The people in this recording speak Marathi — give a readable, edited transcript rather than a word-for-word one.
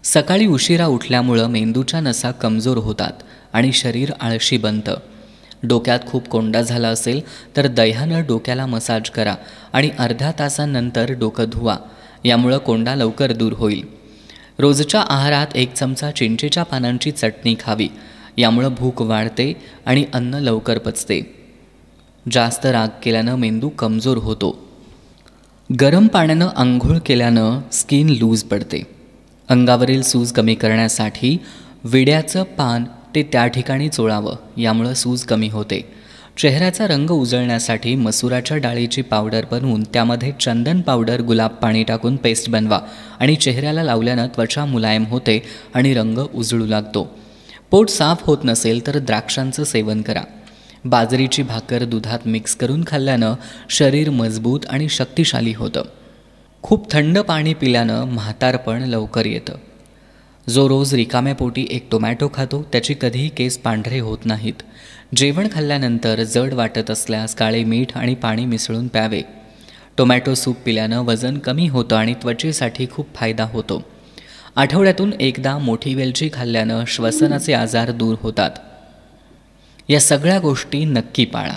सकाळी उशिरा उठल्यामुळं मेंदूच्या नसा कमजोर होतात आणि शरीर आळशी बनतं. डोक्यात खूप कोंडा झाला असेल तर दह्यानं डोक्याला मसाज करा आणि अर्ध्या तासानंतर डोकं धुवा. यामुळं कोंडा लवकर दूर होईल. रोजच्या आहारात 1 चमचा चिंचेच्या पानांची चटणी खावी. यामुळं भूक वाढते आणि अन्न लवकर पचते. जास्त राग केल्यानं मेंदू कमजोर होतो. गरम पाण्यानं आंघोळ केल्यानं स्किन लूज पडते. अंगावरील सूज कमी करण्यासाठी विड्याचं पान ते त्या ठिकाणी चोळावं. यामुळं सूज कमी होते. चेहऱ्याचा रंग उजळण्यासाठी मसुराच्या डाळीची पावडर बनवून त्यामध्ये चंदन पावडर, गुलाब पाणी टाकून पेस्ट बनवा आणि चेहऱ्याला लावल्यानं त्वचा मुलायम होते आणि रंग उजळू लागतो. पोट साफ होत नसेल तर द्राक्षांचं सेवन करा. बाजरीची भाकर दुधात मिक्स करून खाल्ल्यानं शरीर मजबूत आणि शक्तिशाली होतं. खूप थंड पाणी पिल्यानं म्हातारपण लवकर येतं. जो रोज रिकाम्या पोटी 1 टोमॅटो खातो त्याची कधीही केस पांढरे होत नाहीत. जेवण खाल्ल्यानंतर जड वाटत असल्यास काळे मीठ आणि पाणी मिसळून प्यावे. टोमॅटो सूप पिल्यानं वजन कमी होतं आणि त्वचेसाठी खूप फायदा होतो. आठवड्यातून एकदा मोठी वेलची खाल्ल्यानं श्वसनाचे आजार दूर होतात. या सगळ्या गोष्टी नक्की पाळा.